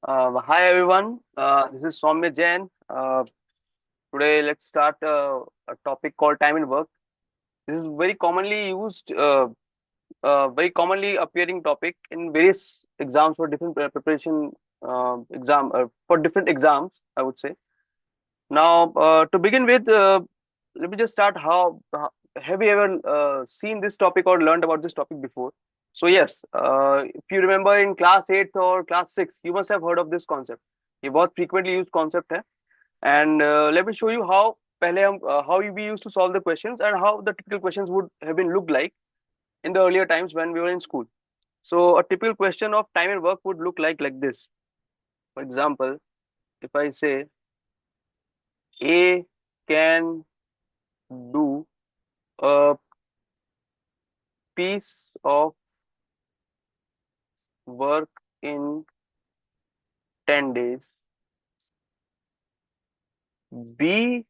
Hi everyone, this is Soumya Jain. Today let's start a topic called time and work. This is very commonly appearing topic in various exams for different preparation exam for different exams, I would say. Now, to begin with, let me just start. Have you ever seen this topic or learned about this topic before? So yes, if you remember in class 8th or class 6th, you must have heard of this concept. ये बहुत frequently used concept है. And let me show you how we used to solve the questions and how the typical questions would have been looked like in the earlier times when we were in school. So a typical question of time and work would look like this. For example, if I say A can do a piece of work in 10 days, B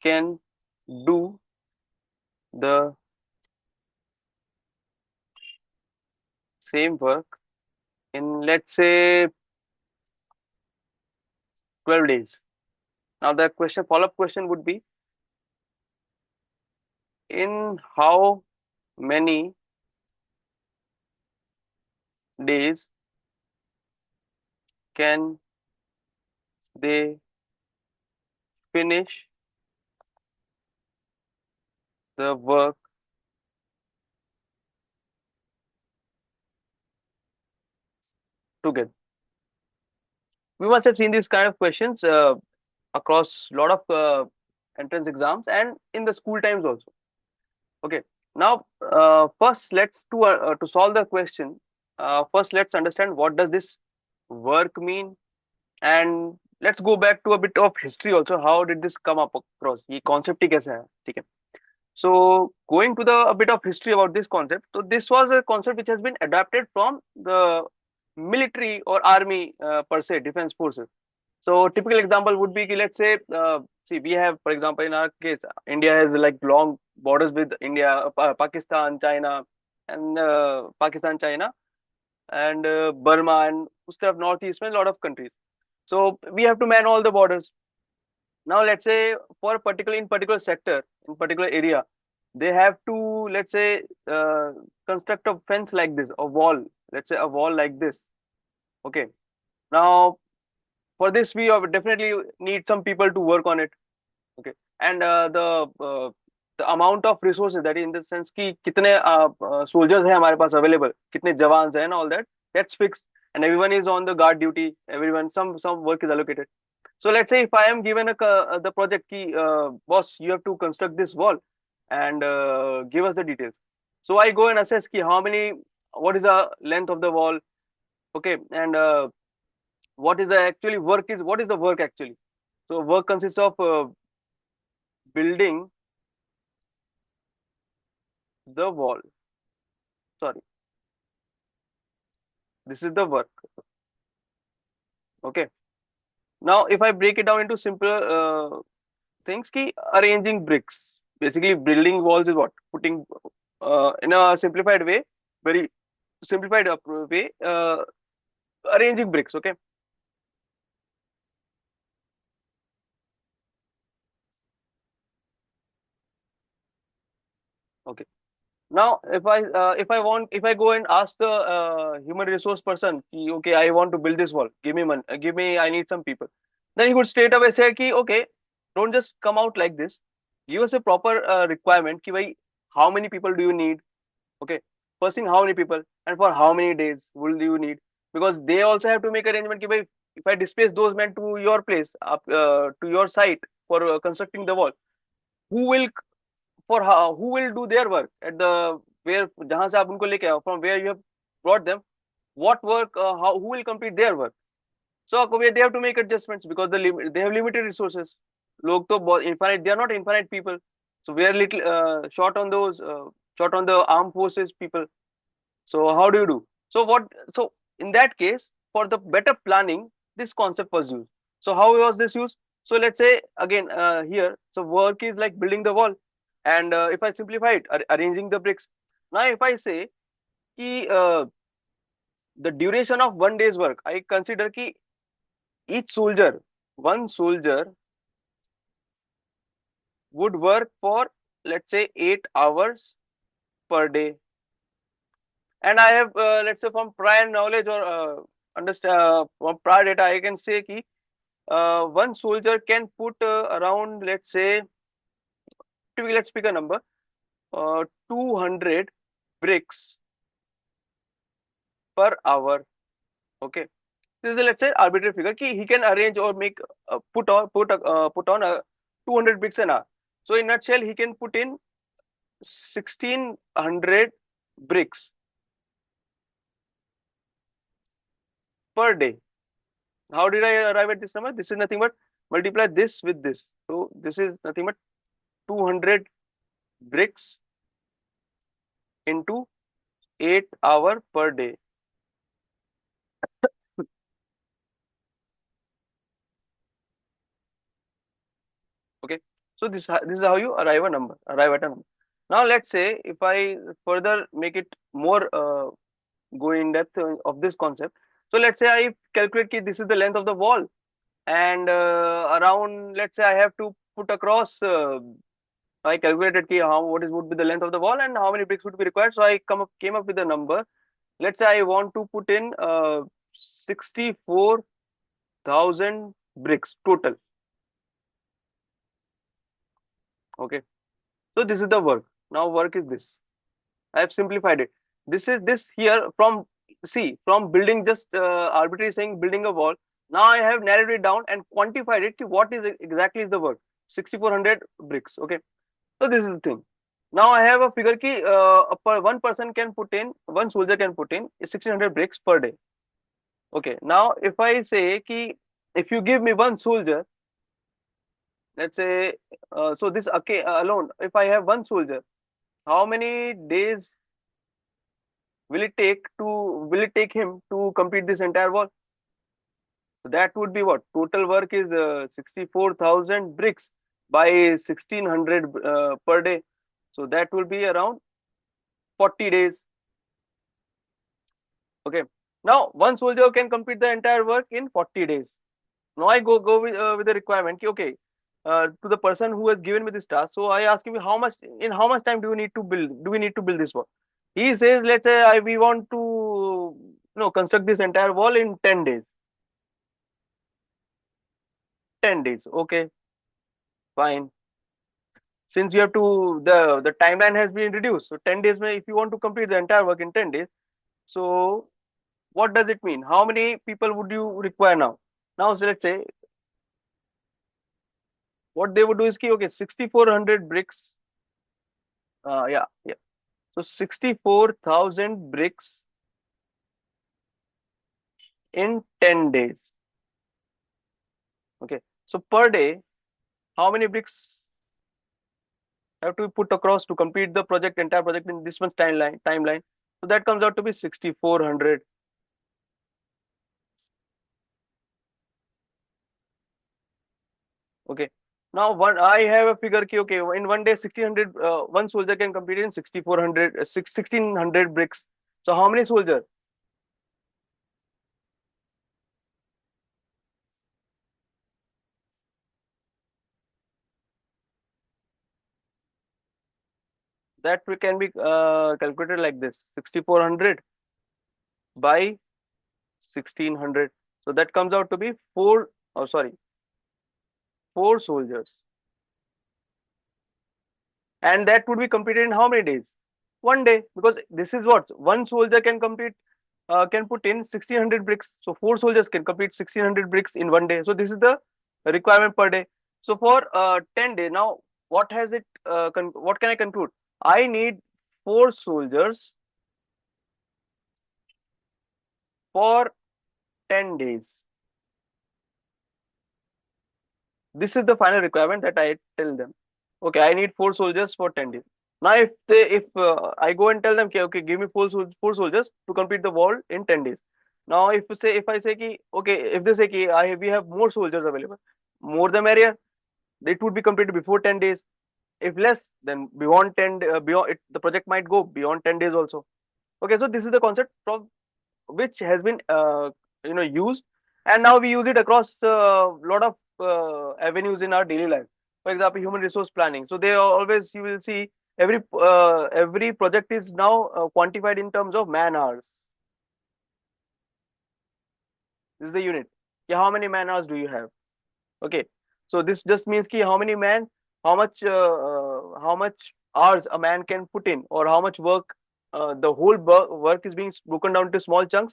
can do the same work in, let's say, 12 days. Now the follow-up question would be, in how many days can they finish the work together? We must have seen these kind of questions across a lot of entrance exams and in the school times also. Okay. Now, first to solve the question. First, let's understand what does this work mean, and let's go back to a bit of history also. How did this come up across? ये concept ही कैसे है? ठीक है. So going to a bit of history about this concept. So this was a concept which has been adapted from the military or army per se, defense forces. So typical example would be, let's say, see, we have, for example, in our case, India has like long borders with India, Pakistan, China, and Burma, and उस तरफ northeast में a lot of countries. So we have to man all the borders. Now let's say in particular sector, in particular area, they have to, let's say, construct a fence like this, a wall, let's say a wall like this. Okay. Now for this we definitely need some people to work on it. Okay. And the amount of resources, that is in the sense कि कितने soldiers हैं हमारे पास available, कितने jawans हैं and all that, that's fixed, and everyone is on the guard duty, everyone, some work is allocated. So let's say if I am given the project ki, boss, you have to construct this wall and give us the details. So I go and assess ki what is the length of the wall, okay, and what is the work actually. So work consists of building the wall. Sorry, this is the work. Okay. Now if I break it down into simpler things, ki arranging bricks. Basically, building walls is what? Putting in a simplified way, very simplified way, arranging bricks. Okay. Okay. Now if I go and ask the human resource person ki, okay, I want to build this wall, give me money, I need some people, then he could straight away say ki, okay, don't just come out like this, give us a proper requirement ki bhai, how many people do you need. Okay. First thing, how many people and for how many days will you need? Because they also have to make arrangement ki bhai, if I displace those men to your place, to your site for constructing the wall, who will who will do their work at the where जहां से आप उनको लेके आओ, from where you have brought them, what work, who will complete their work. So they have to make adjustments because they have limited resources. लोग तो बहुत infinite, they are not infinite people, so we are little short on the armed forces people. So how do you do? So in that case, for the better planning, this concept was used. So how was this used? So let's say again here, so work is like building the wall, and if I simplify it, arranging the bricks. Now if I say कि the duration of 1 day's work, I consider ki each soldier, one soldier would work for, let's say, 8 hours per day. And I have, let's say, from prior knowledge or understand from prior data, I can say ki one soldier can put around, let's say, let's pick a number, 200 bricks per hour. Okay, this is, let's say, arbitrary figure ki he can arrange or make put on a 200 bricks an hour. So in nutshell, he can put in 1600 bricks per day. How did I arrive at this number? This is nothing but multiply this with this. So this is nothing but 200 bricks into 8 hour per day. Okay, so this is how you arrive at a number. Now let's say if I further make it more go in depth of this concept. So let's say I calculate ki this is the length of the wall, and around, let's say, I have to put across. I calculated ki how what is would be the length of the wall and how many bricks would be required. So I came up with a number. Let's say I want to put in 64,000 bricks total. Okay, so this is the work. Now work is this. I have simplified it. This here from, see, from building just arbitrary saying building a wall. Now I have narrowed it down and quantified it to what is exactly is the work. 6400 bricks. Okay, so this is the thing. Now I have a figure ki one person can put in, one soldier can put in 1600 bricks per day. Okay, now if I say ki if you give me one soldier, let's say, so this, okay, alone, if I have one soldier, how many days will it take him to complete this entire wall? So that would be what? Total work is 64,000 bricks by 1600 per day. So that will be around 40 days. Okay. Now one soldier can complete the entire work in 40 days. Now I go with the requirement. Okay. To the person who has given me this task, so I ask him how much time do we need to build? Do we need to build this wall? He says, let's say we want to construct this entire wall in 10 days. 10 days. Okay, fine. Since you have to, the timeline has been reduced. So 10 days, if you want to complete the entire work in 10 days, so what does it mean? How many people would you require now? Now, so let's say what they would do is, okay, 6400 bricks. Yeah, yeah. So 64,000 bricks in 10 days. Okay. So per day, how many bricks have to be put across to complete the entire project in this one's timeline? So that comes out to be 6400. Okay. Now I have a figure ki, okay, in one day 1600 one soldier can complete in 6400 1600 bricks. So how many soldiers? That we can be calculated like this: 6400 by 1600. So that comes out to be four soldiers, and that would be completed in how many days? One day, because this is what one soldier can complete, can put in 1600 bricks. So four soldiers can complete 1600 bricks in one day. So this is the requirement per day. So for 10 days, now what has it? What can I conclude? I need four soldiers for 10 days. This is the final requirement that I tell them. Okay, I need four soldiers for 10 days. Now, if I go and tell them, okay, give me four soldiers to complete the wall in 10 days. Now, if I say ki, okay, if they say ki we have more soldiers available, more the merrier. It would be completed before 10 days. If less, then beyond 10 beyond it, the project might go beyond 10 days also. Okay, so this is the concept from which has been used, and now we use it across a lot of avenues in our daily life. For example, human resource planning. So they are always, you will see, every project is now quantified in terms of man hours. This is the unit. Yeah, how many man hours do you have? Okay, so this just means ki how many man, how much hours a man can put in, or how much work, the whole work is being broken down into small chunks,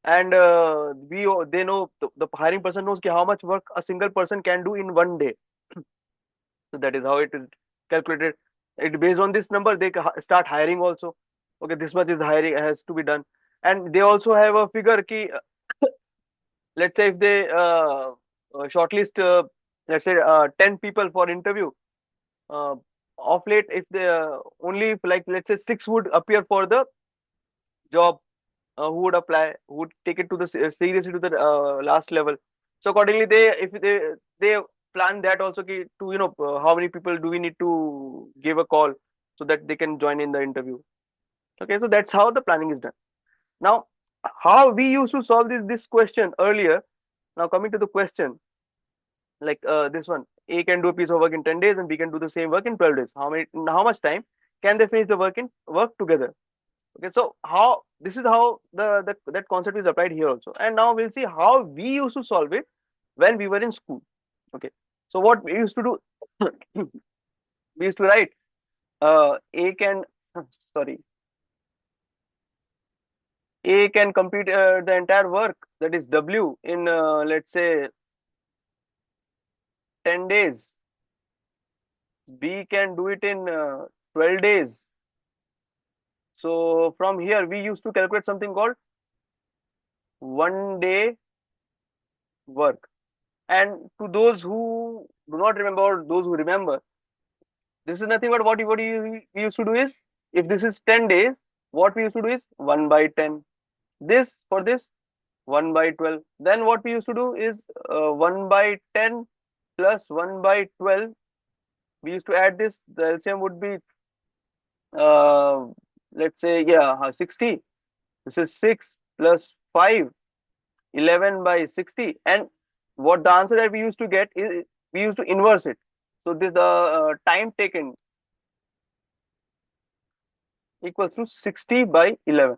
and they know, the hiring person knows ki how much work a single person can do in one day. So that is how it is calculated. It based on this number they start hiring also. Okay, this much is hiring has to be done, and they also have a figure ki let's say if they shortlist, let's say 10 people for interview, uh, of late if they only if, like, let's say 6 would appear for the job, who would apply, who would take it to the seriously to the last level. So accordingly, they plan that also ki, to how many people do we need to give a call so that they can join in the interview. Okay, so that's how the planning is done. Now, how we used to solve this question earlier. Now coming to the question, like this one, A can do a piece of work in 10 days and B can do the same work in 12 days. How much time can they finish the work together? Okay, so how this is how that concept is applied here also. And now we'll see how we used to solve it when we were in school. Okay, so what we used to do, we used to write A can sorry, A can complete the entire work, that is W, in let's say 10 days. B can do it in 12 days. So from here, we used to calculate something called 1 day work. And to those who do not remember, or those who remember, this is nothing but we used to do is, if this is 10 days, what we used to do is 1 by 10. This for this 1 by 12. Then what we used to do is 1 by 10 plus 1 by 12. We used to add this. The LCM would be, uh, let's say, yeah, 60. This is 6 plus 5, 11 by 60. And what the answer that we used to get is, we used to inverse it. So this the time taken equals to 60 by 11.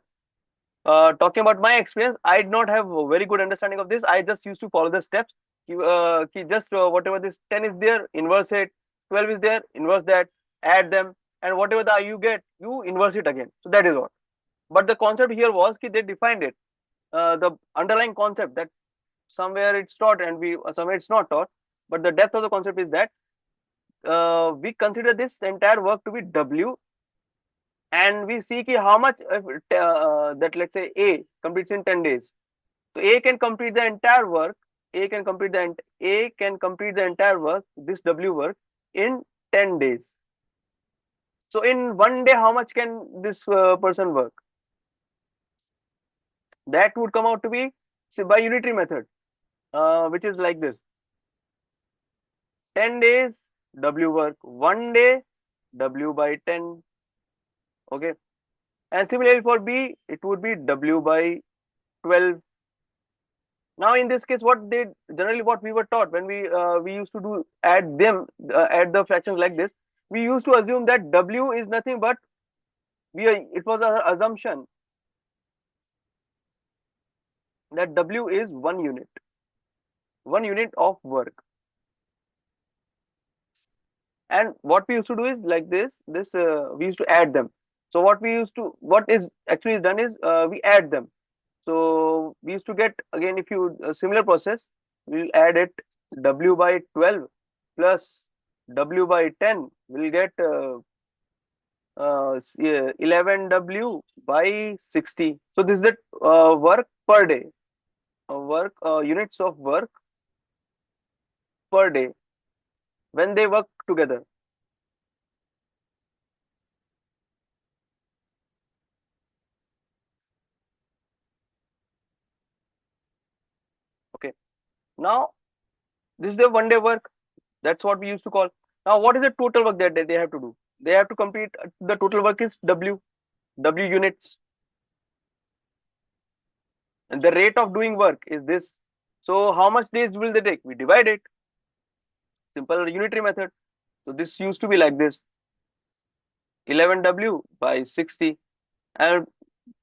Talking about my experience, I did not have a very good understanding of this. I just used to follow the steps. Just whatever this 10 is there, inverse it. 12 is there, inverse that, add them, and whatever the you get, you inverse it again. So that is all. But the concept here was they defined it. The underlying concept, that somewhere it's taught and we somewhere it's not taught, but the depth of the concept is that we consider this entire work to be W, and we see ki how much that, let's say, A completes in 10 days. So A can complete the entire work. A can complete the entire work, this W work, in 10 days. So in one day, how much can this person work? That would come out to be, say, by unitary method, which is like this: 10 days W work, 1 day W by 10. Okay, and similarly for B, it would be W by 12. Now in this case, what we were taught when we used to do add the fractions like this, we used to assume that W is nothing but, it was an assumption that W is 1 unit of work. And what we used to do is like this we used to add them. So what is actually done is, we add them. So we used to get, again, if you similar process, we'll add it, W by 12 plus W by 10, we'll get 11W by 60. So this is the work per day, work units of work per day when they work together. Okay. Now this is the 1 day work. That's what we used to call. Now what is the total work that they have to do? They have to complete, the total work is W units. and the rate of doing work is this. So how much days will they take? We divide it. Simple unitary method. So this used to be like this: 11W by 60. And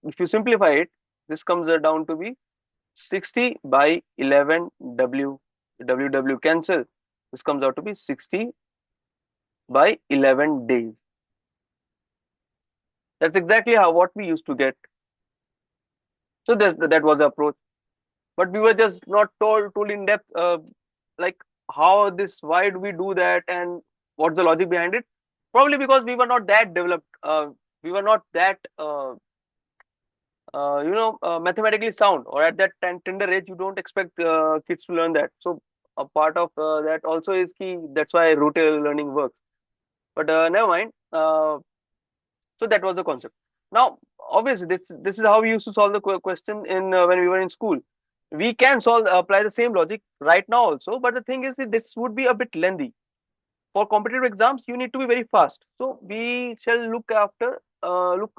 if you simplify it, this comes down to be 60 by 11W. W cancel. This comes out to be 60 by 11 days. That's exactly how what we used to get. So that was the approach. But we were just not told in depth, like how this, why do we do that, and what's the logic behind it. Probably because we were not that developed. We were not that mathematically sound, or at that tender age you don't expect kids to learn that. So a part of that also is key. That's why rote learning works. But never mind. So that was the concept. Now obviously this is how we used to solve the question in when we were in school. We can apply the same logic right now also, but the thing is that this would be a bit lengthy. For competitive exams you need to be very fast, so we shall look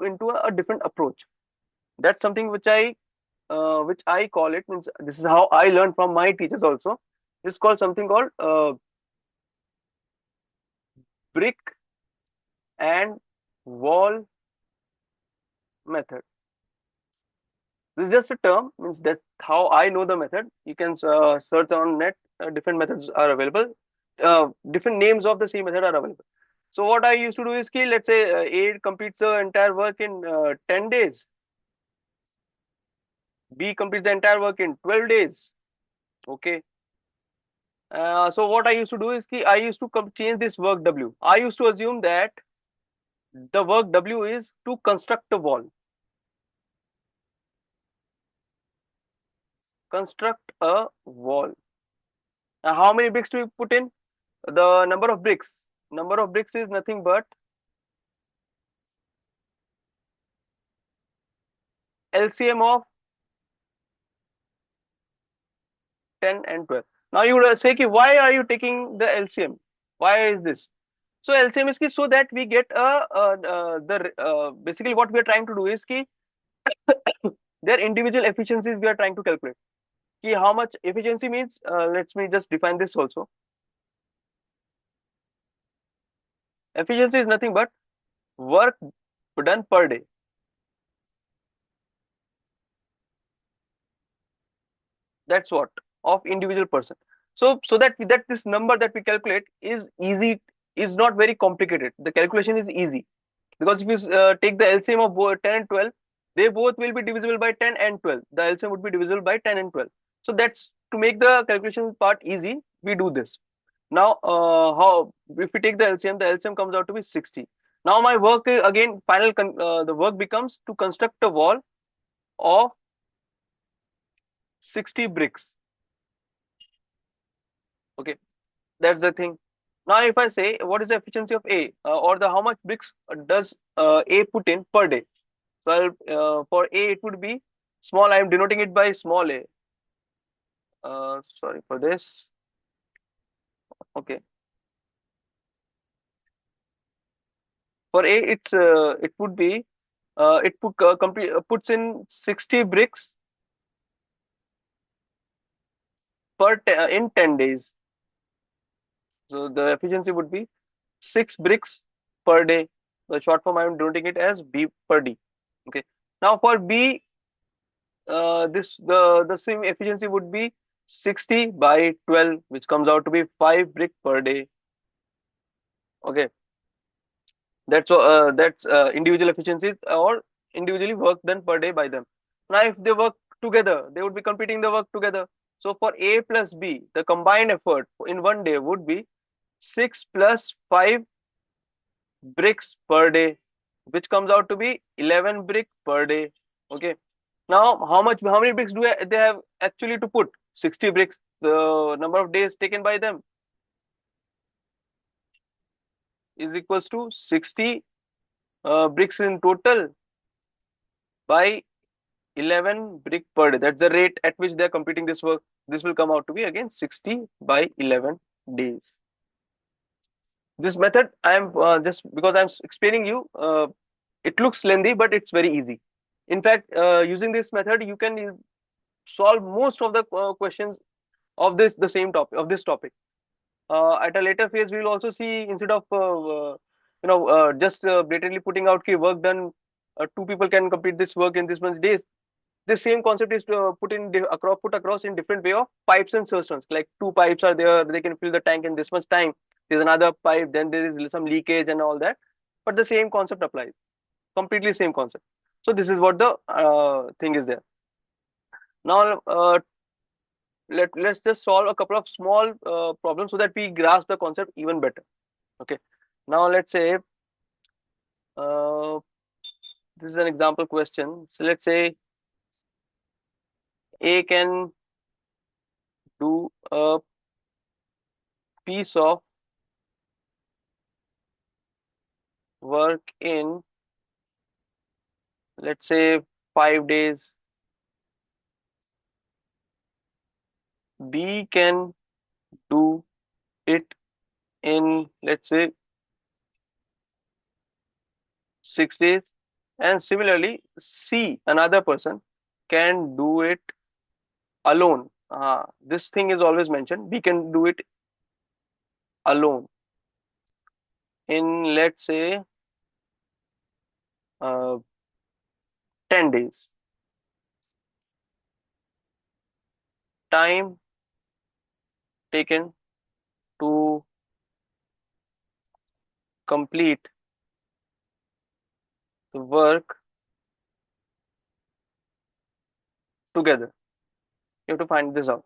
into a different approach. That's something which I call it, means this is how I learned from my teachers also. This is called something called brick and wall method. This is just a term, means that's how I know the method. You can search on net. Different methods are available. Different names of the same method are available. So what I used to do is, let's say A completes the entire work in 10 days. B completes the entire work in 12 days. Okay. So what I used to do is, I used to change this work W. I used to assume that the work W is to construct a wall. Construct a wall. Now, how many bricks do we put in? The number of bricks. Number of bricks is nothing but LCM of 10 and 12. Now you would say, why are you taking the LCM? Why is this? So LCM is so that we get basically what we are trying to do is their individual efficiencies we are trying to calculate. How much efficiency means, let me just define this also. Efficiency is nothing but work done per day. That's what, of individual person. So that this number that we calculate is easy, is not very complicated. The calculation is easy, because if you take the LCM of both 10 and 12, they both will be divisible by 10 and 12. The LCM would be divisible by 10 and 12. So that's to make the calculation part easy, we do this. Now how, if we take the LCM comes out to be 60. Now my work again, the work becomes to construct a wall of 60 bricks. Okay, that's the thing. Now if I say what is the efficiency of A, or the how much bricks does A put in per day. So for A it would be small, I am denoting it by small a. Sorry for this. Okay, for A it would be puts in 60 bricks in 10 days. So the efficiency would be 6 bricks per day. The short form I am denoting it as B per D. Okay. Now for B, the same efficiency would be 60 by 12, which comes out to be 5 brick per day. Okay. That's individual efficiencies, or individually work done per day by them. Now if they work together, they would be competing the work together. So for A plus B, the combined effort in one day would be 6 plus 5 bricks per day, which comes out to be 11 brick per day. Okay. Now how many bricks do they have actually to put? 60 bricks. The number of days taken by them is equals to 60 bricks in total by 11 brick per day. That's the rate at which they are completing this work. This will come out to be again 60 by 11 days. This method, I am just because I'm explaining you, it looks lengthy, but it's very easy. In fact, using this method, you can solve most of the questions of the same topic of this topic. At a later phase, we will also see, instead of just blatantly putting out ki work done, two people can complete this work in this much days. The same concept is put across in different way of pipes and cisterns. Like two pipes are there, they can fill the tank in this much time. There's another pipe, then there is some leakage and all that. But the same concept applies, completely same concept. So this is what the thing is there. Now let's just solve a couple of small problems so that we grasp the concept even better. Okay. Now let's say uh, this is an example question. So let's say A can do a piece of work in, let's say, 5 days. B can do it in, let's say, 6 days. And similarly, C, another person, can do it alone. This thing is always mentioned. B can do it alone in, let's say, uh, 10 days. Time taken to complete the work together. You have to find this out.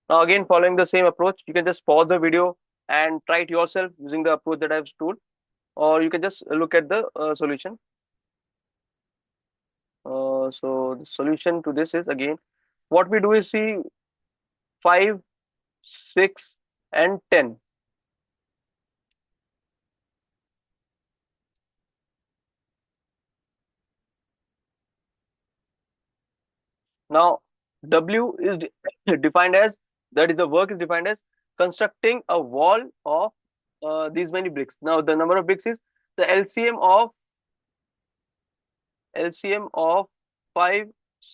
Now, again, following the same approach, you can just pause the video and try it yourself using the approach that I've told, or you can just look at the solution. So the solution to this is, again, what we do is see 5, 6, and 10. Now, W is defined as, that is, the work is defined as constructing a wall of these many bricks. Now, the number of bricks is the LCM of 5,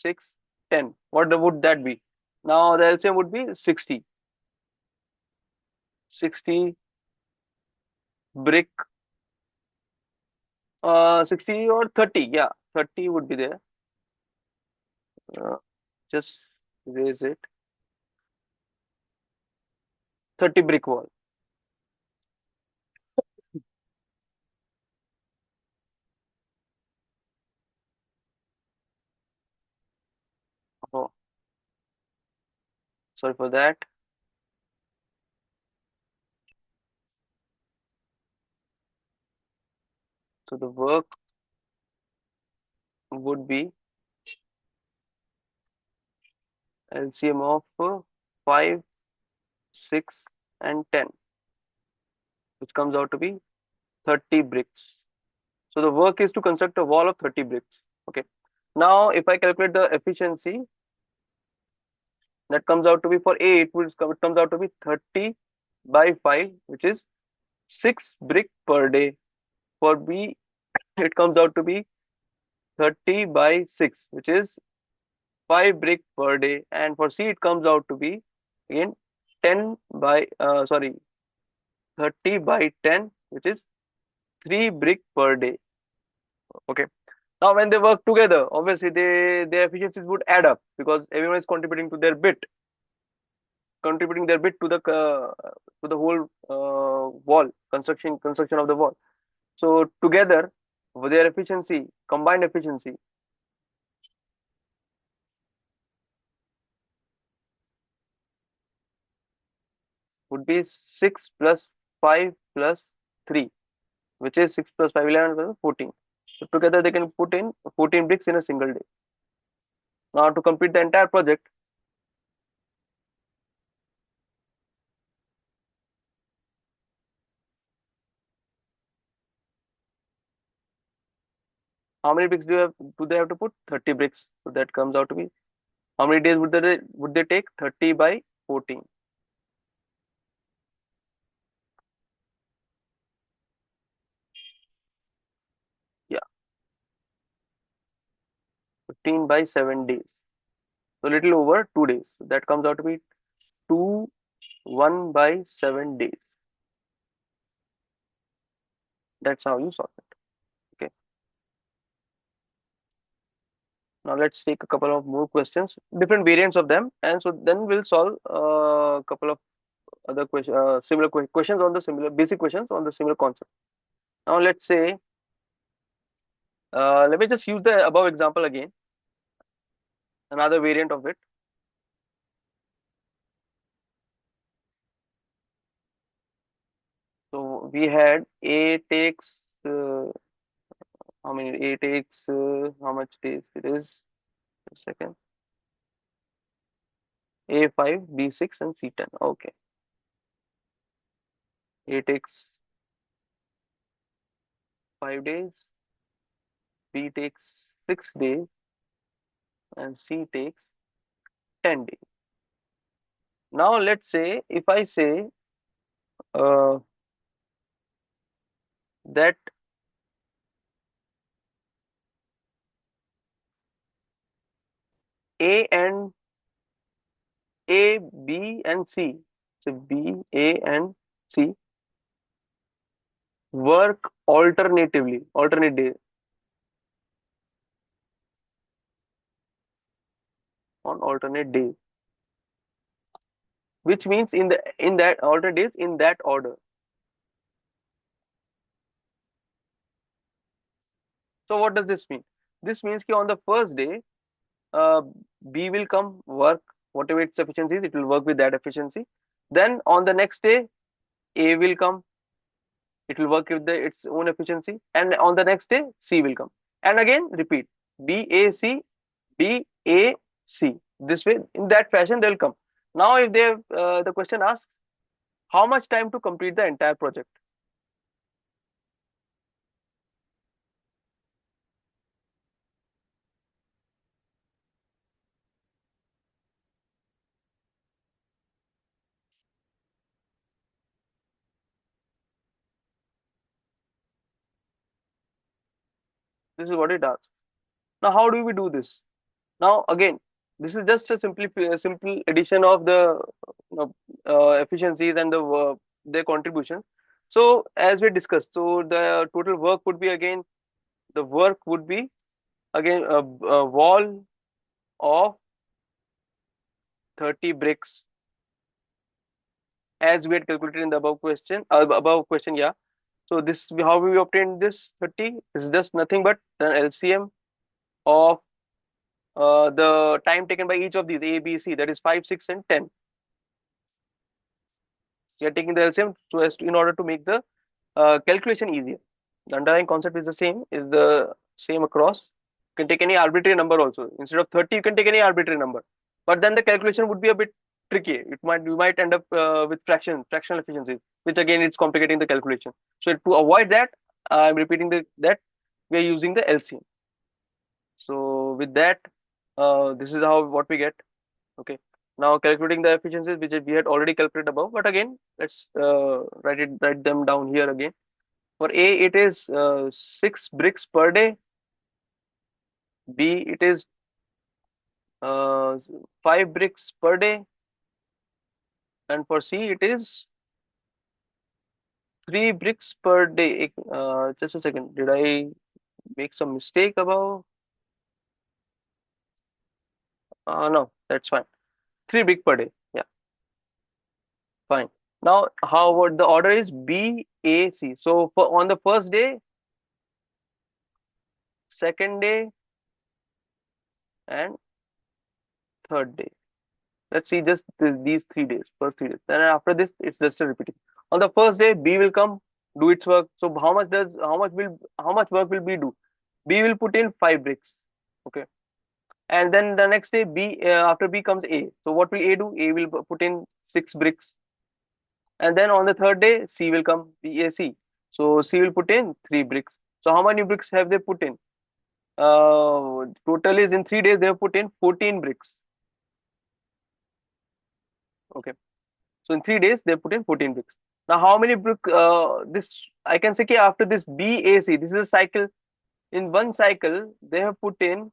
6, 10. Would that be? Now, the LCM would be 60. 60 brick, 60 or 30. Yeah, 30 would be there. Uh, just raise it. 30 brick wall. Oh, sorry for that. So the work would be LCM of 5, 6, and 10, which comes out to be 30 bricks. So the work is to construct a wall of 30 bricks. Okay. Now, if I calculate the efficiency, that comes out to be, for A, it comes out to be 30 by 5, which is 6 brick per day. For B, it comes out to be 30 by 6, which is 5 brick per day. And for C, it comes out to be, again, 10 by, sorry, 30 by 10, which is 3 brick per day. Okay. Now, when they work together, obviously their efficiencies would add up, because everyone is contributing their bit to the whole wall construction of the wall. So together, their efficiency, combined efficiency, would be 6 plus 5 plus 3, which is 6 plus 5, 11 plus 14. So together they can put in 14 bricks in a single day. Now, to complete the entire project, how many bricks do they have to put? 30 bricks. So that comes out to be, how many days would they take? 30 by 14. Yeah, 15 by 7 days. So little over 2 days. So that comes out to be 2 1 by 7 days. That's how you solve it. Okay. Now let's take a couple of more questions, different variants of them, and so then we'll solve a couple of other similar questions on the similar basic questions on the similar concept. Now let's say, let me just use the above example again, another variant of it. So we had A takes how many? A takes how much days it is? A second. A5, B6, and C10. Okay. A takes 5 days, B takes 6 days, and C takes 10 days. Now let's say if I say uh, that A and A, B, and C, so B, A, and C work alternatively, alternate days on alternate days, which means in that alternate days in that order. So what does this mean? This means that on the first day, uh, B will come work whatever its efficiency is, it will work with that efficiency. Then on the next day, A will come, it will work with its own efficiency, and on the next day, C will come, and again repeat B A C B A C. This way, in that fashion, they'll come. Now, if they the question asks how much time to complete the entire project. This is what it asks. Now, how do we do this? Now, again, this is just a simple addition of the efficiencies and their contribution. So, as we discussed, so the total work would be again the work would be again a wall of 30 bricks, as we had calculated in the above question, yeah. So this how we obtained this 30 is just nothing but the LCM of the time taken by each of these A, B, C, that is 5, 6, and 10. We are taking the LCM so as to, in order to make the calculation easier. The underlying concept is the same, across. You can take any arbitrary number also. Instead of 30, you can take any arbitrary number. But then the calculation would be a bit tricky. We might end up with fractional efficiencies, which again is complicating the calculation. So to avoid that, I'm repeating that we are using the LCM. So with that, this is what we get. Okay. Now calculating the efficiencies which we had already calculated above, but again let's write them down here again. For A, it is 6 bricks per day. B, it is 5 bricks per day, and for C, it is 3 bricks per day. Just a second, did I make some mistake above? No, that's fine. 3 brick per day. Yeah, fine. Now, how what the order is B, A, C. So for on the first day, second day, and third day. Let's see just these 3 days, first 3 days. Then after this, it's just a repeating. On the first day, B will come, do its work. So how much work will B do? B will put in 5 bricks. Okay. And then the next day, after B comes A. So what will A do? A will put in 6 bricks. And then on the third day, C will come, BAC. So C will put in 3 bricks. So how many bricks have they put in? Total is in 3 days, they have put in 14 bricks. Okay. So in 3 days, they put in 14 bricks. Now, how many brick? This I can say after this BAC, this is a cycle. In one cycle, they have put in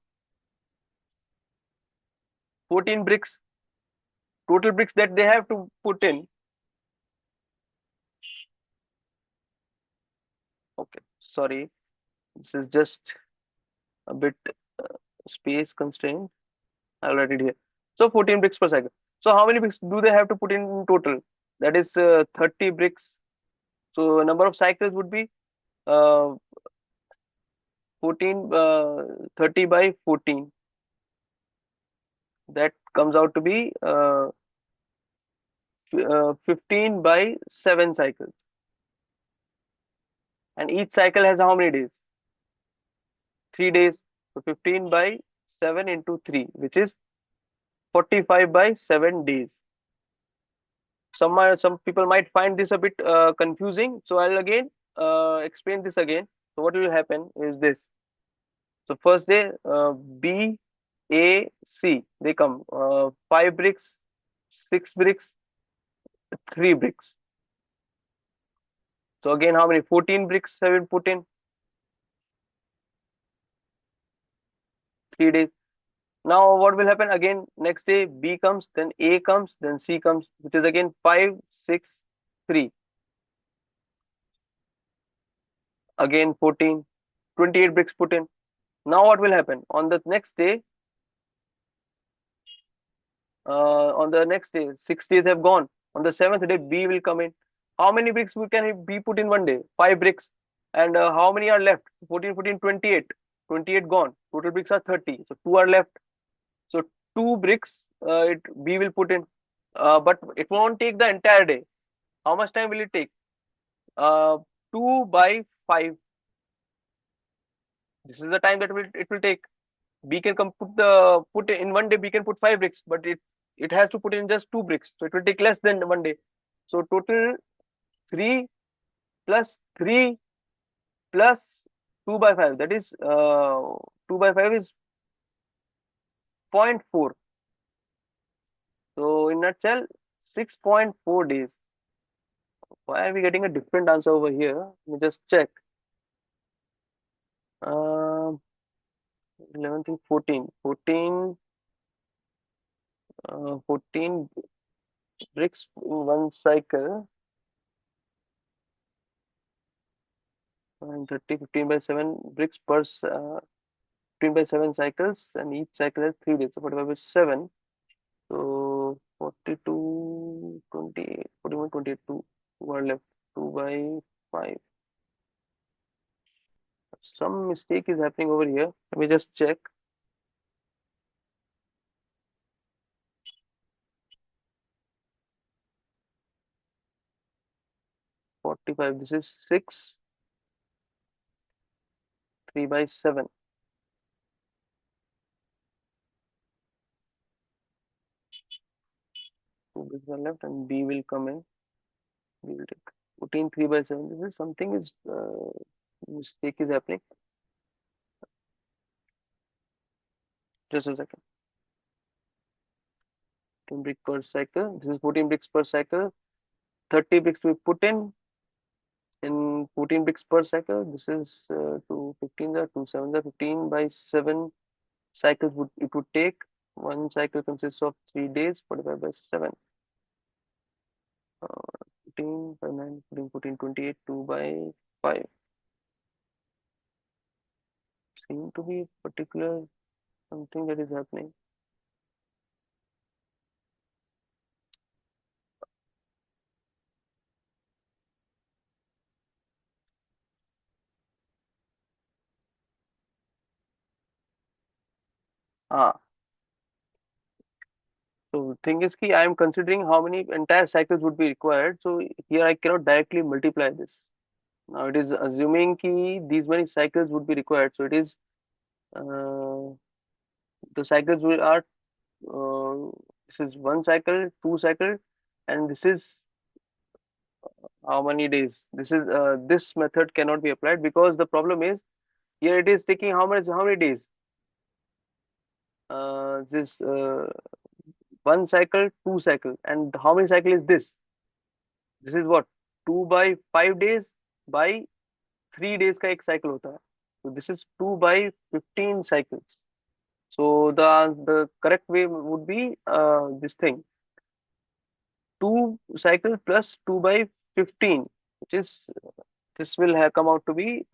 14 bricks, total bricks that they have to put in. Okay, sorry, this is just a bit space constraint. I'll write it here. So 14 bricks per cycle. So how many bricks do they have to put in total? That is 30 bricks. So number of cycles would be uh, 14, 30 by 14. That comes out to be 15 by 7 cycles. And each cycle has how many days? 3 days. So 15 by 7 into 3, which is 45 by 7 days. Some people might find this a bit confusing. So I'll again explain this again. So what will happen is this. So first day, B, A, C, they come. 5 bricks, 6 bricks, 3 bricks. So again, how many? 14 bricks have been put in 3 days. Now what will happen again? Next day B comes, then A comes, then C comes, which is again 5, 6, 3. Again 14, 28 bricks put in. Now what will happen? On the next day, 6 days have gone. On the 7th day, B will come in. How many bricks can be put in one day? 5 bricks. And how many are left? 14, 14, 28. 28 gone. Total bricks are 30. So 2 are left. So 2 bricks B will put in. But it won't take the entire day. How much time will it take? Uh, 2 by 5. This is the time that it will take. B can come put in one day. B can put 5 bricks, but it has to put in just 2 bricks. So it will take less than one day. So total 3 plus 3 plus 2 by 5. That is 2 by 5 is 0 0.4. So in nutshell, 6.4 days. Why are we getting a different answer over here? Let me just check. 11 to 14. 14 bricks in one cycle. And 30, 15 by 7 bricks per 15 by 7 cycles, and each cycle has 3 days. So 45 by 7. So 42, 28, 41, 28, 2 are left. 2 by 5. Some mistake is happening over here. Let me just check. 45. This is 6, 3 by 7. 2 bricks are left, and B will come in. B will take 14, 3 by 7. This is something is mistake is happening. Just a second. 10 bricks per cycle. This is 14 bricks per cycle. 30 bricks we put in 14 bricks per cycle. This is 2 15 are 2 7 are 15 by 7 cycles would take. One cycle consists of 3 days. 45 by 7. 15 by 9, 14, 14, 28, 2 by 5. Seem to be particular something that is happening. Ah, so thing is I am considering how many entire cycles would be required. So here I cannot directly multiply this. Now it is assuming these many cycles would be required. So it is uh, the cycles will are this is one cycle, two cycle, and this is how many days. This is this method cannot be applied because the problem is here it is taking how many days. This one cycle, two cycle, and how many cycle is this? This is what 2 by 5 days by 3 days का एक cycle होता है. So this is 2 by 15 cycles. So the correct way would be this thing, 2 cycles plus 2 by 15, which is, this will have come out to be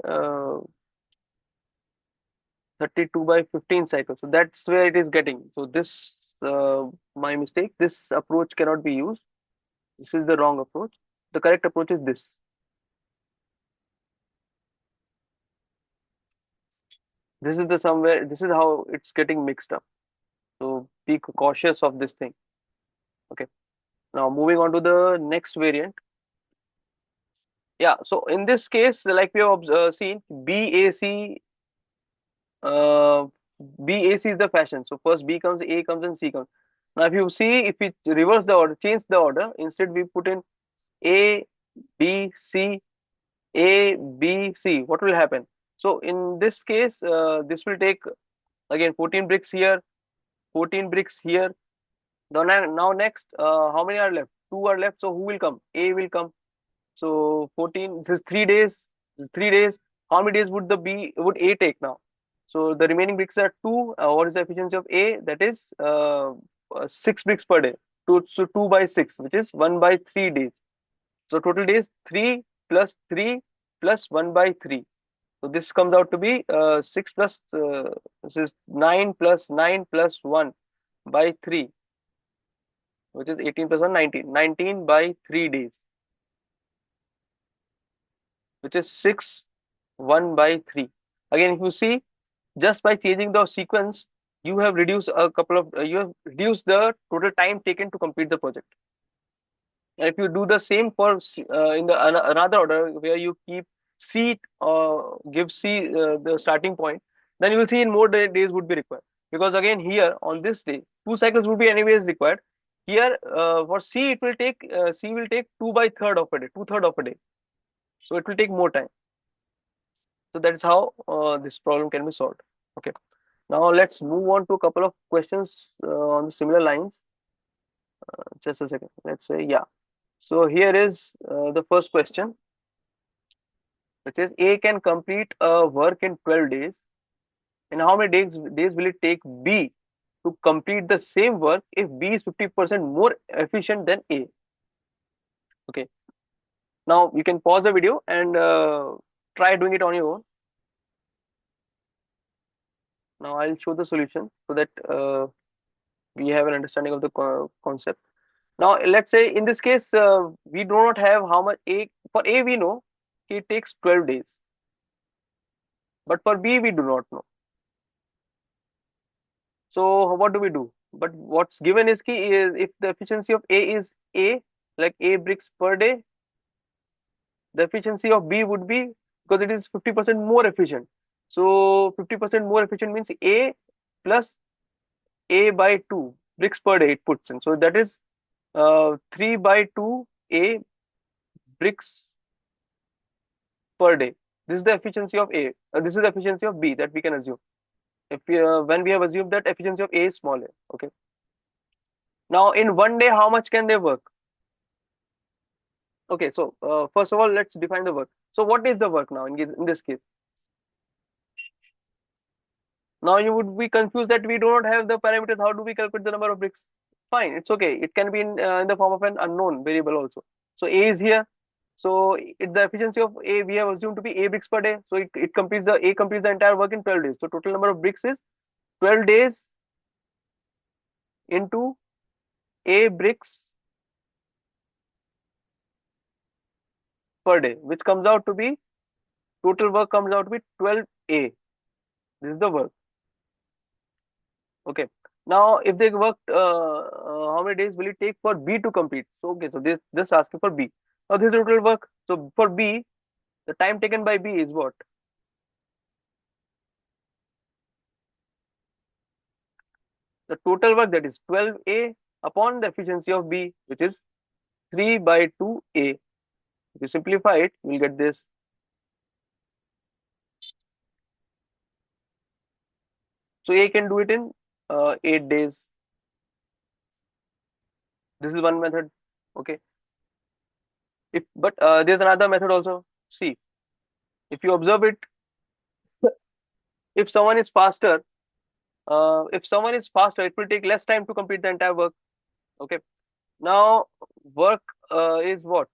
32 by 15 cycles. So that's where it is getting. So this, my mistake. This approach cannot be used. This is the wrong approach. The correct approach is this. This is the somewhere. This is how it's getting mixed up. So be cautious of this thing. Okay. Now moving on to the next variant. Yeah. So in this case, like we have seen, BAC. Uh, BAC is the fashion. So first B comes, A comes, and C comes. Now if you see, if we reverse the order, change the order. Instead we put in A, B, C, A, B, C. What will happen? So in this case, this will take again 14 bricks here, 14 bricks here. Now next, how many are left? Two are left. So who will come? A will come. So 14. This is 3 days. This is 3 days. How many days would the B would A take now? So the remaining bricks are two. What is the efficiency of A? That is 6 bricks per day. So 2 by 6, which is 1 by 3 days. So total days 3 plus 1 by 3. So this comes out to be 6 plus this is 9 plus 9 plus 1 by 3, which is 18 plus 1, 19. 19 by 3 days, which is 6 1 by 3. Again, if you see, just by changing the sequence, you have reduced a couple of you have reduced the total time taken to complete the project. And if you do the same for in the another order where you keep C, give C the starting point, then you will see in more days would be required. Because again here on this day, 2 cycles would be anyways required. Here for C it will take C will take 2/3 of a day, 2/3 of a day. So it will take more time. So that is how this problem can be solved. Okay. Now let's move on to a couple of questions on the similar lines. Just a second. Let's say, yeah. So here is the first question, which is A can complete a work in 12 days. In how many days will it take B to complete the same work if B is 50% more efficient than A? Okay. Now you can pause the video and try doing it on your own. Now I'll show the solution so that we have an understanding of the concept. Now let's say in this case we do not have how much A. For A we know it takes 12 days, but for B we do not know. So what do we do? But what's given is key is if the efficiency of A is A, like A bricks per day, the efficiency of B would be, because it is 50% more efficient. So 50% more efficient means A plus A by 2 bricks per day it puts in. So that is 3 by 2 A bricks per day. This is the efficiency of A. This is the efficiency of B that we can assume. If we, when we have assumed that efficiency of A is smaller. Okay. Now in one day, how much can they work? Okay, so first of all, let's define the work. So what is the work now in this case? Now you would be confused that we do not have the parameters. How do we calculate the number of bricks? Fine, it's okay. It can be in the form of an unknown variable also. So A is here. So the efficiency of A we have assumed to be A bricks per day. So it completes the A completes the entire work in 12 days. So total number of bricks is 12 days into A bricks per day, which comes out to be, total work comes out to be 12A. This is the work. Okay. Now, if they worked, how many days will it take for B to complete? So, okay, so this asking for B. Now, this is total work. So, for B, the time taken by B is what? The total work, that is 12A upon the efficiency of B, which is 3 by 2A. If you simplify it, you'll get this. So, A can do it in 8 days. This is one method. Okay. But there's another method also. See, if you observe it, if someone is faster, If someone is faster, it will take less time to complete the entire work. Okay. Now, work is what?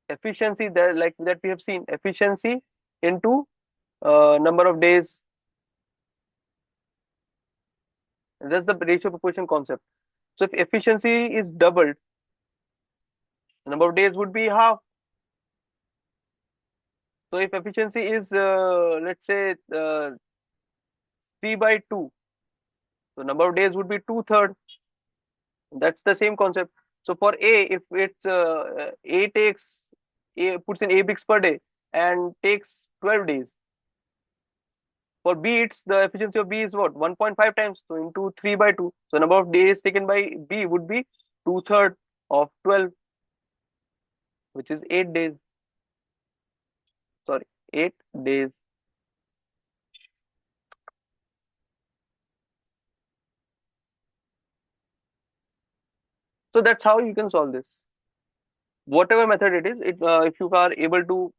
Efficiency, that like that we have seen, efficiency into number of days. That's the ratio proportion concept. So if efficiency is doubled, the number of days would be half. So if efficiency is let's say 3 by 2, so number of days would be 2/3. That's the same concept. So for A, if it's A takes A puts in A bricks per day and takes 12 days. For B, it's the efficiency of B is what? 1.5 times. So into 3 by 2. So number of days taken by B would be 2/3 of 12, which is 8 days. Sorry, 8 days. So that's how you can solve this. Whatever method it is, if you are able to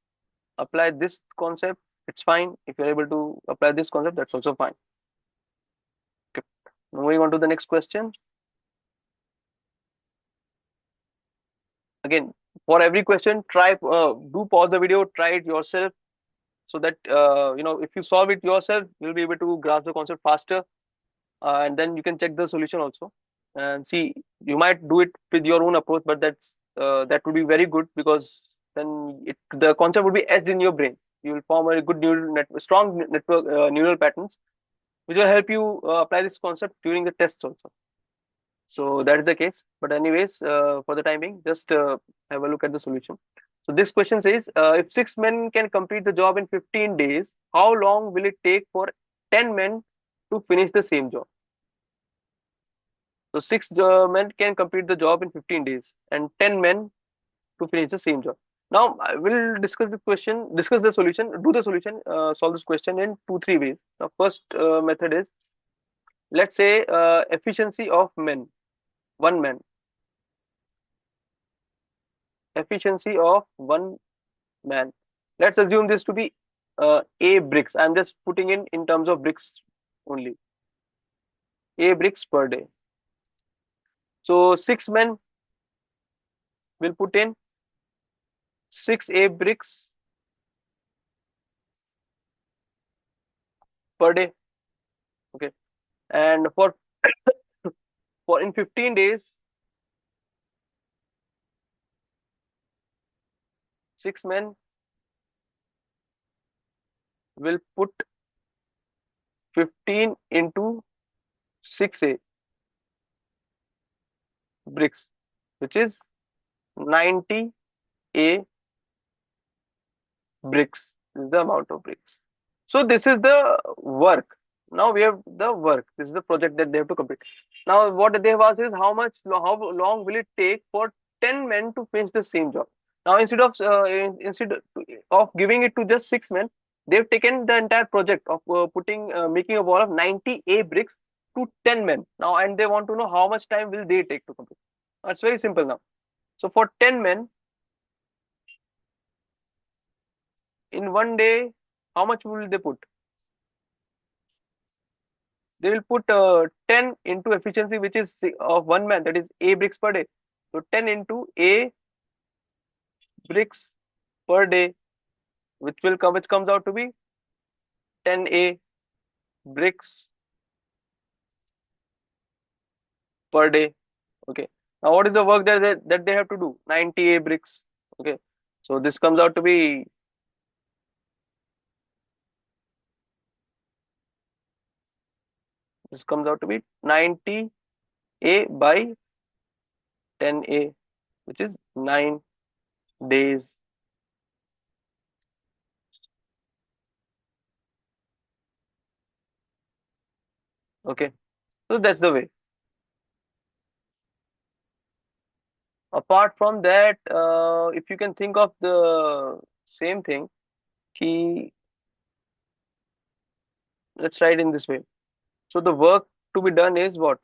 apply this concept, it's fine. If you're able to apply this concept, that's also fine. Okay. Moving on to the next question. Again, for every question, do pause the video, try it yourself, so that if you solve it yourself, you'll be able to grasp the concept faster, and then you can check the solution also and see. You might do it with your own approach, but that would be very good, because then the concept would be etched in your brain. You will form a good strong network neural patterns, which will help you apply this concept during the tests also. So that is the case. But anyways, for the time being, just have a look at the solution. So this question says, if 6 men can complete the job in 15 days, how long will it take for 10 men to finish the same job? So six men can complete the job in 15 days and 10 men to finish the same job. Now I will discuss the solution, do the solution, solve this question in 2-3 ways. The first method is, let's say efficiency of men, one man, efficiency of one man. Let's assume this to be A bricks. I'm just putting in terms of bricks only. A bricks per day. So 6 men will put in 6 A bricks per day. Okay. And for in 15 days, 6 men will put 15 into 6A bricks, which is 90 A bricks. This is the amount of bricks. So this is the work. Now we have the work. This is the project that they have to complete. Now what they have asked is, how long will it take for 10 men to finish the same job? Now instead of giving it to just 6 men, they've taken the entire project of making a wall of 90 A bricks to 10 men. Now, and they want to know how much time will they take to complete. It's very simple now. So for 10 men in one day, how much will they put? They will put 10 into efficiency, which is of one man, that is A bricks per day. So 10 into A bricks per day, which comes out to be 10 A bricks per day. Okay. Now what is the work that they have to do? 90 A bricks. Okay. So this comes out to be 90 A by 10 A, which is 9 days. Okay. So that's the way. Apart from that, if you can think of the same thing, key, let's write in this way. So the work to be done is what?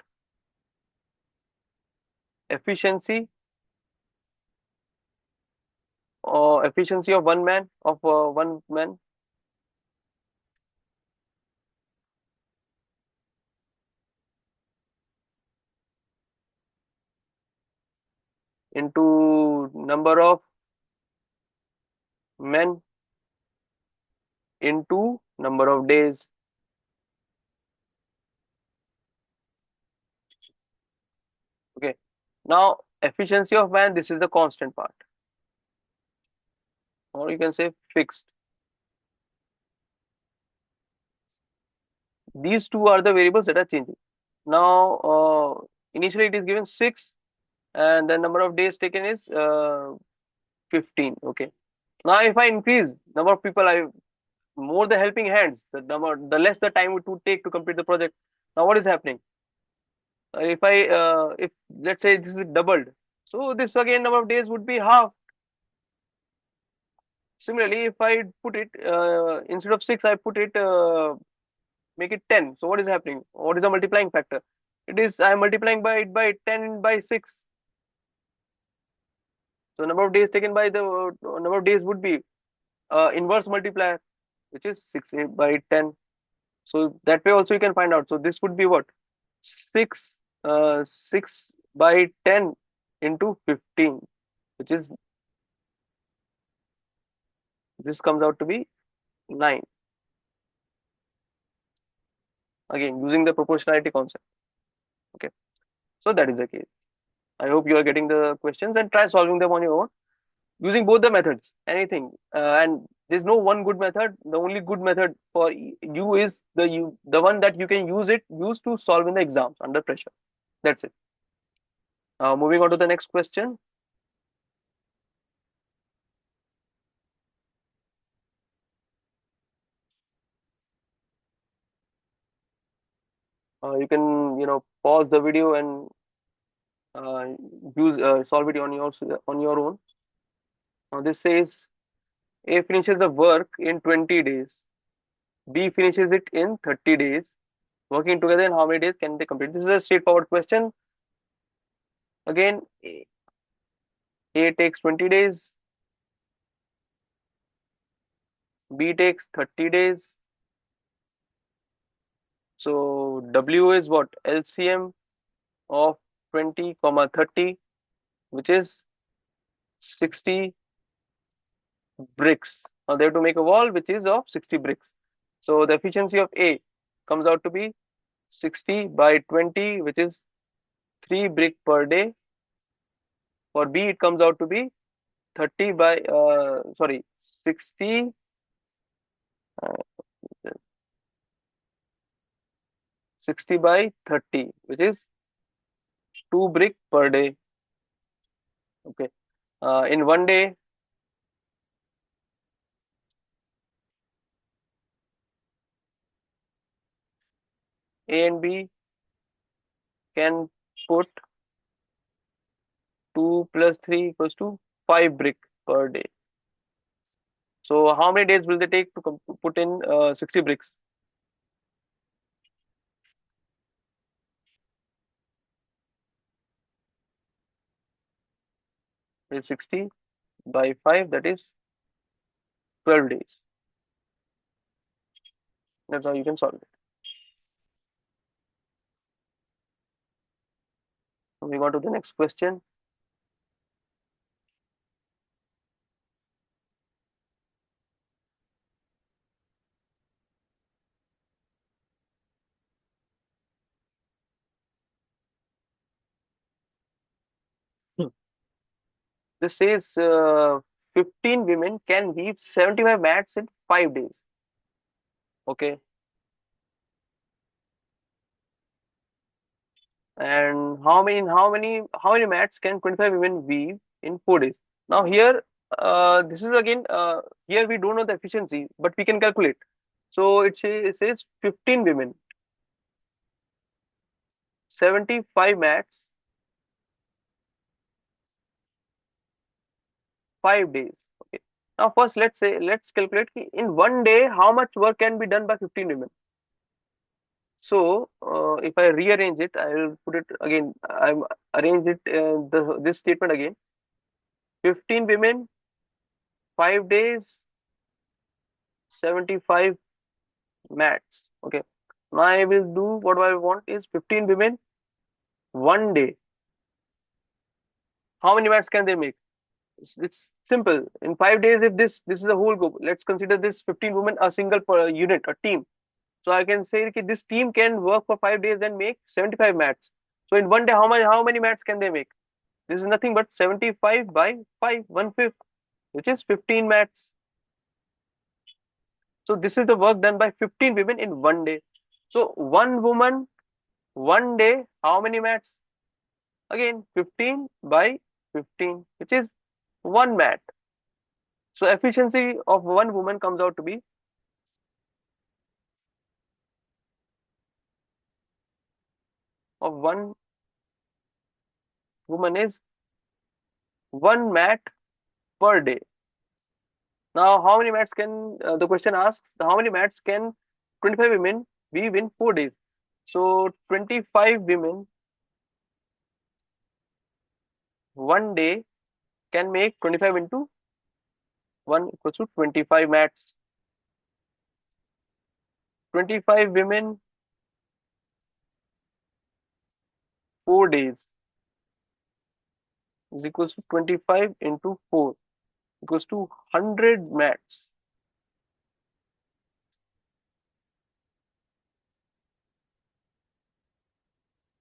Efficiency, or efficiency of one man into number of men into number of days. Okay. Now efficiency of man, this is the constant part, or you can say fixed. These two are the variables that are changing. Now initially it is given 6, and the number of days taken is 15. Okay. Now if I increase number of people, I more the helping hands, the less the time it would take to complete the project. Now what is happening? If let's say this is doubled, so this again number of days would be half. Similarly, if I put it instead of 6, I put it make it 10. So what is happening? What is the multiplying factor? It is I am multiplying by it by 10 by 6. So number of days taken by the number of days would be inverse multiplier, which is 6 by 10. So that way also you can find out. So this would be what? 6 6 by 10 into 15, which is this comes out to be 9. Again, using the proportionality concept. Okay. So that is the case. I hope you are getting the questions and try solving them on your own using both the methods. Anything. And there's no one good method. The only good method for you is the one that you can use to solve in the exams under pressure. That's it. Moving on to the next question. You can pause the video and use solve it on your own. Now this says A finishes the work in 20 days. B finishes it in 30 days. Working together in how many days can they complete? This is a straightforward question. Again, A takes 20 days. B takes 30 days. So W is what? LCM of 20 comma 30, which is 60 bricks. Now they have to make a wall which is of 60 bricks. So the efficiency of A comes out to be 60 by 20, which is 3 brick per day. For B, it comes out to be 30 by 60 uh, 60 by 30, which is 2 brick per day. Okay. In one day, A and B can put 2 plus 3 equals to 5 brick per day. So how many days will they take to put in 60 bricks? It is 60 by 5, that is 12 days. That's how you can solve it. Moving on to the next question. Hmm. This says 15 women can weave 75 mats in 5 days. Okay. And how many mats can 25 women weave in 4 days? Now here, this is again here we don't know the efficiency, but we can calculate. So it says 15 women, 75 mats, 5 days. Okay. Now first let's calculate in one day how much work can be done by 15 women. So if I rearrange it, I will put it again. I'm arrange it this statement again. 15 women, 5 days, 75 mats. Okay. Now I will do what I want is 15 women, one day. How many mats can they make? It's simple. In 5 days, if this is a whole group, let's consider this 15 women a single per unit, a team. So I can say that this team can work for 5 days and make 75 mats. So in one day, how many mats can they make? This is nothing but 75 by 5, 1/5, which is 15 mats. So this is the work done by 15 women in one day. So one woman, one day, how many mats? Again, 15 by 15, which is one mat. So efficiency of one woman comes out to be of one woman is one mat per day. Now, how many mats can the question asks? How many mats can 25 women weave in 4 days? So 25 women one day can make 25 into 1 equals to 25 mats. 25 women 4 days is equals to 25 into 4 equals to 100 mats.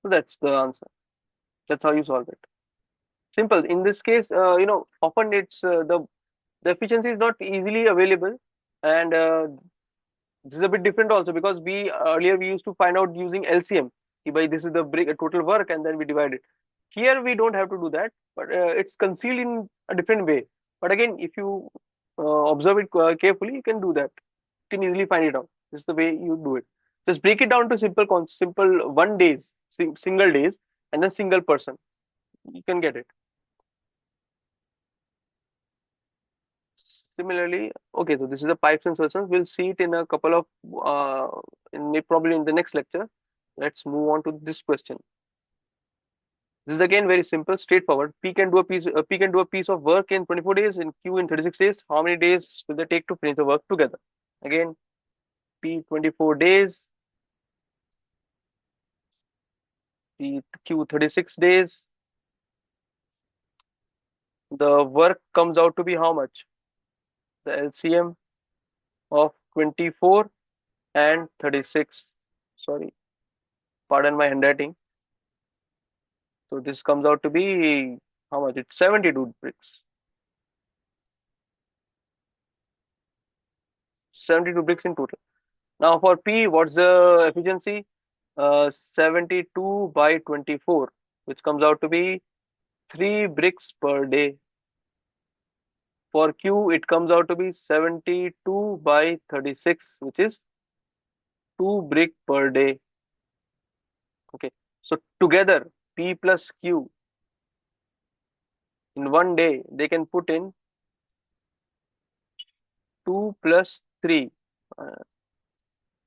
So that's the answer. That's how you solve it. Simple. In this case, often it's the efficiency is not easily available, and this is a bit different also because we earlier we used to find out using LCM. By this is the total work, and then we divide it. Here we don't have to do that, but it's concealed in a different way. But again, if you observe it carefully, you can do that. You can easily find it out. This is the way you do it. Just break it down to simple 1 days, single days, and then single person. You can get it. Similarly, okay, so this is the pipes and solutions. We'll see it in a couple of probably in the next lecture. Let's move on to this question. This is again very simple, straightforward. P can do a piece of work in 24 days, and Q in 36 days. How many days will they take to finish the work together? Again, P 24 days, P Q 36 days. The work comes out to be how much? The LCM of 24 and 36. Sorry, pardon my handwriting. So this comes out to be how much? It's 72 bricks. 72 bricks in total. Now for P, what's the efficiency? 72 by 24, which comes out to be 3 bricks per day. For Q, it comes out to be 72 by 36, which is 2 brick per day. Okay, so together P plus Q in one day they can put in 2 plus 3 uh,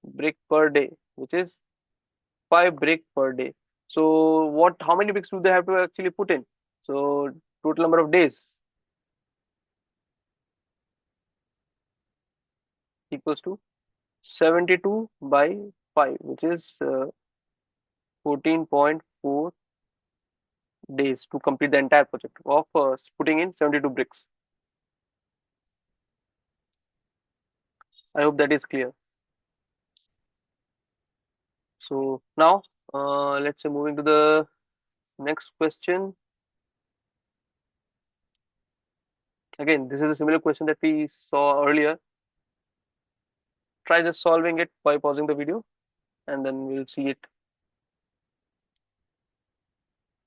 brick per day, which is 5 brick per day. So how many bricks do they have to actually put in? So total number of days equals to 72 by 5, which is 14.4 days to complete the entire project of putting in 72 bricks. I hope that is clear. So now let's say moving to the next question. Again, this is a similar question that we saw earlier. Try just solving it by pausing the video and then we'll see it.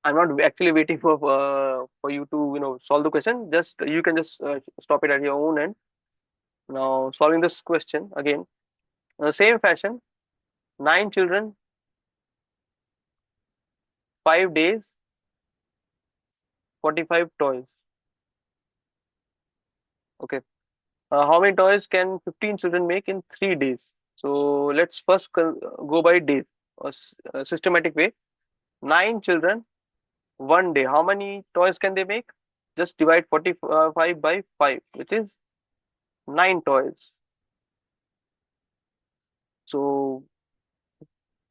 I'm not actually waiting for you to solve the question. Just you can just stop it at your own end. Now solving this question again, same fashion. 9 children, 5 days, 45 toys. Okay. How many toys can 15 children make in 3 days? So let's first go by days, a systematic way. 9 children, one day. How many toys can they make? Just divide 45 by 5, which is 9 toys. So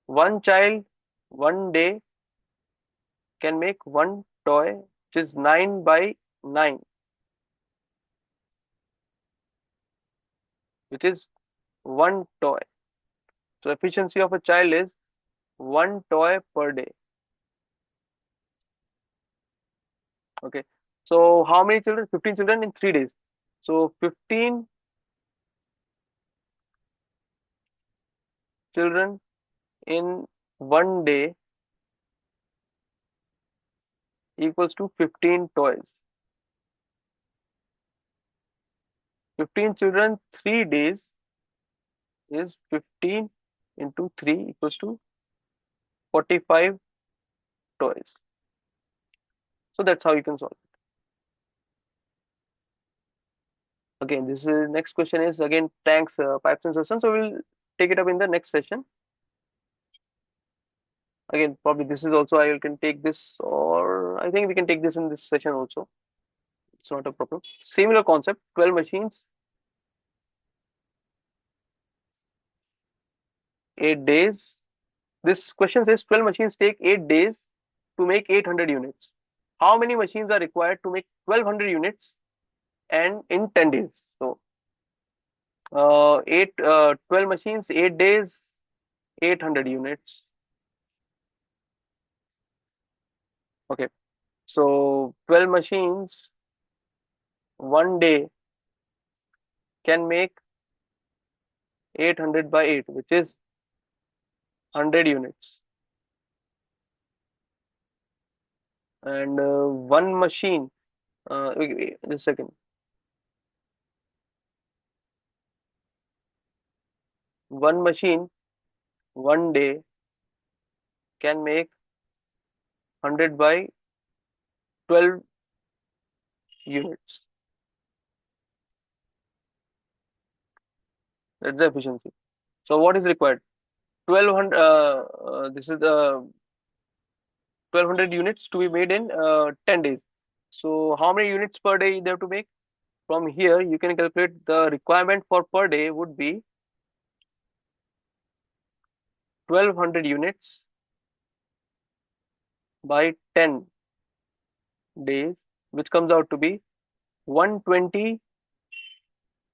one child, one day can make one toy which is 9 by 9, which is one toy. So efficiency of a child is one toy per day. Okay. So how many children? 15 children in 3 days. So 15 children in one day equals to 15 toys. 15 children 3 days is 15 into 3 equals to 45 toys. So that's how you can solve it. Again, this is next question is again tanks, pipes and systems. So we'll take it up in the next session. Again, probably this is also I can take this, or I think we can take this in this session also. It's not a problem. Similar concept, 12 machines, 8 days. This question says 12 machines take 8 days to make 800 units. How many machines are required to make 1200 units and in 10 days? So 12 machines, 8 days, 800 units. Okay. So 12 machines, one day can make 800 by 8, which is 100 units. And one machine, wait, just a second. One machine, one day can make 100 by 12 units. That's the efficiency. So what is required? 1200. This is the 1200 units to be made in 10 days. So how many units per day they have to make? From here, you can calculate the requirement for per day would be 1200 units by 10 days, which comes out to be 120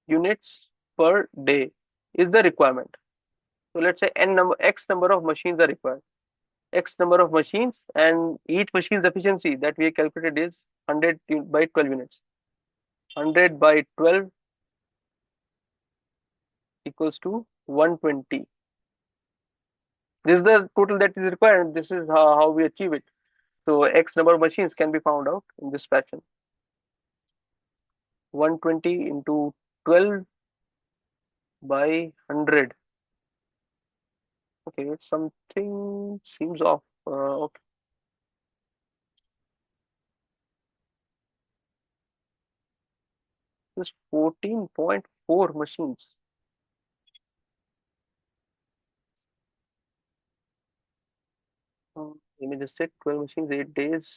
units per day is the requirement. So let's say x number of machines are required. X number of machines, and each machine's efficiency that we calculated is 100 by 12 units. 100 by 12 equals to 120. This is the total that is required. This is how we achieve it. So X number of machines can be found out in this fashion. 120 into 12 by 100. Okay, something seems off. Okay. This 14.4 machines. Let me just check. 12 machines, 8 days,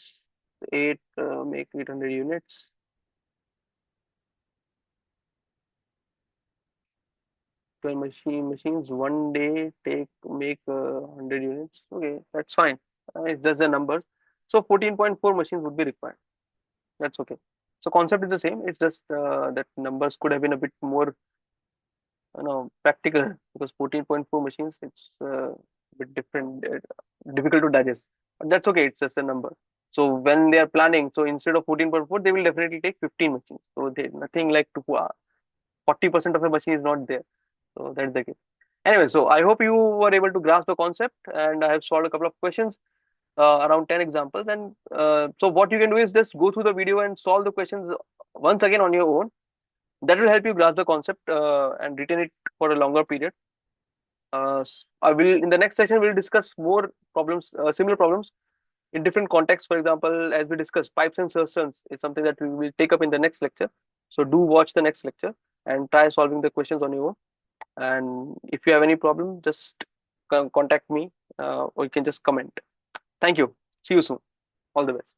8 make 800 units. 12 machines, one day make 100 units. Okay, that's fine. It's just the numbers. So 14.4 machines would be required. That's okay. So concept is the same. It's just that numbers could have been a bit more, practical, because 14.4 machines, it's a bit different, difficult to digest. But that's okay. It's just a number. So when they are planning, so instead of 14.4, they will definitely take 15 machines. So they nothing like to 40% of the machine is not there. So that's the case. Anyway, so I hope you were able to grasp the concept, and I have solved a couple of questions, around 10 examples. And so what you can do is just go through the video and solve the questions once again on your own. That will help you grasp the concept and retain it for a longer period. I will in the next session we'll discuss more problems, similar problems in different contexts. For example, as we discussed, pipes and cisterns is something that we will take up in the next lecture. So do watch the next lecture and try solving the questions on your own. And if you have any problem, just contact me, or you can just comment. Thank you. See you soon. All the best.